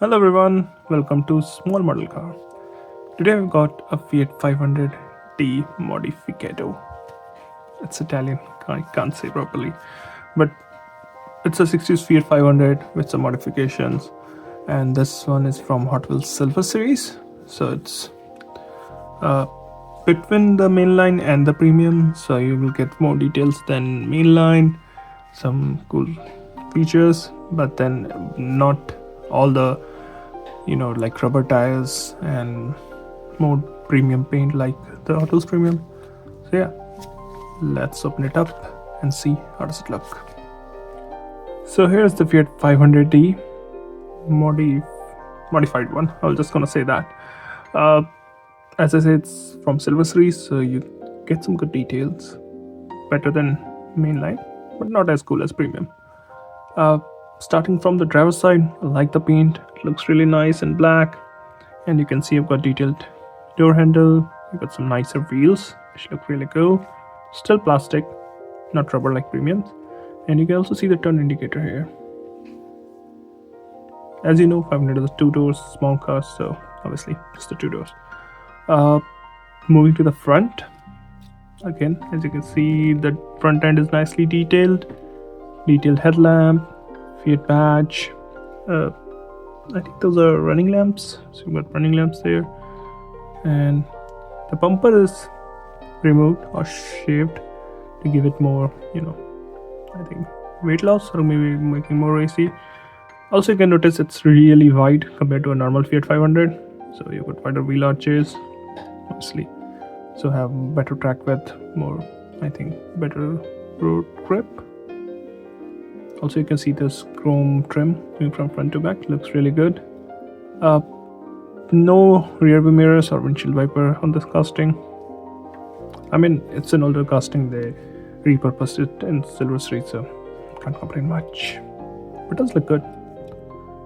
Hello everyone, welcome to Small Model Car. Today I've got a Fiat 500 D Modificado. It's Italian, I can't say properly, but it's a 60s Fiat 500 with some modifications, and this one is from Hotwheels Silver Series, so it's between the mainline and the premium, so you will get more details than mainline, some cool features, but then not all the like rubber tires and more premium paint like the Hotwheels premium. So yeah, let's open it up and see how does it look. So here's the Fiat 500D modified one. I was just gonna say that. As I said, it's from Silver Series, so you get some good details, better than mainline, but not as cool as premium. Starting from the driver's side, I like the paint. It looks really nice and black, and you can see I've got detailed door handle. You've got some nicer wheels, which look really cool. Still plastic, not rubber like premiums. And you can also see the turn indicator here. As you know, 500 is a 2 doors small car, so obviously just the 2 doors. Moving to the front, again, as you can see, the front end is nicely detailed headlamp, Fiat badge. I think those are running lamps, so you've got running lamps there, and the bumper is removed or shaved to give it more, I think weight loss, or maybe making more racy. Also, you can notice it's really wide compared to a normal Fiat 500, so you've got wider wheel arches, obviously, so have better track width, more, I think, better road grip. Also, you can see this chrome trim going from front to back, looks really good. No rear view mirrors or windshield wiper on this casting. I mean, it's an older casting, they repurposed it in Silver Series, so can't complain much. But it does look good.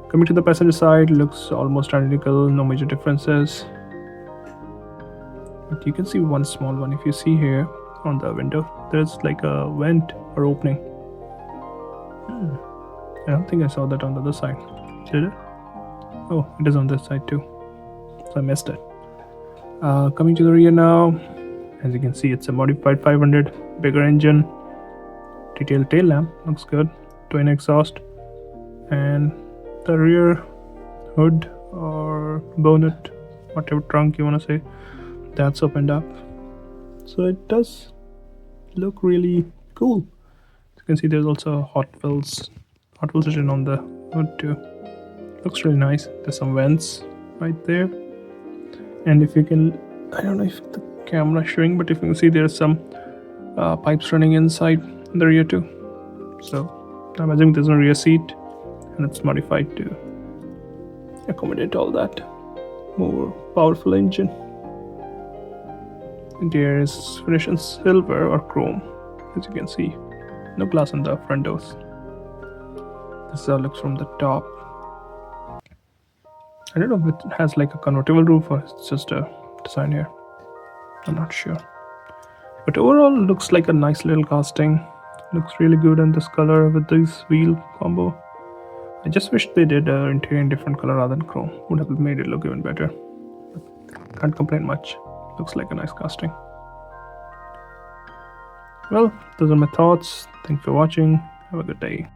Coming to the passenger side, looks almost identical, no major differences. But you can see one small one. If you see here on the window, there's like a vent or opening. I don't think I saw that on the other side. Did it? Oh, it is on this side too. So I missed it. Coming to the rear now, as you can see, it's a modified 500, bigger engine, detailed tail lamp, looks good, twin exhaust, and the rear hood or bonnet, whatever trunk you want to say, that's opened up. So it does look really cool. You can see there's also a Hotwheels engine on the hood too. Looks really nice. There's some vents right there, and if you can, I don't know if the camera is showing, but if you can see there's some pipes running inside the rear too. So I'm assuming there's no rear seat, and it's modified to accommodate all that more powerful engine. Interior is finished in silver or chrome, as you can see. No glass on the front doors. This is how it looks from the top. I don't know if it has like a convertible roof or it's just a design here. I'm not sure. But overall, it looks like a nice little casting. Looks really good in this color with this wheel combo. I just wish they did interior in different color rather than chrome. Would have made it look even better. But can't complain much. Looks like a nice casting. Well, those are my thoughts. Thanks for watching. Have a good day.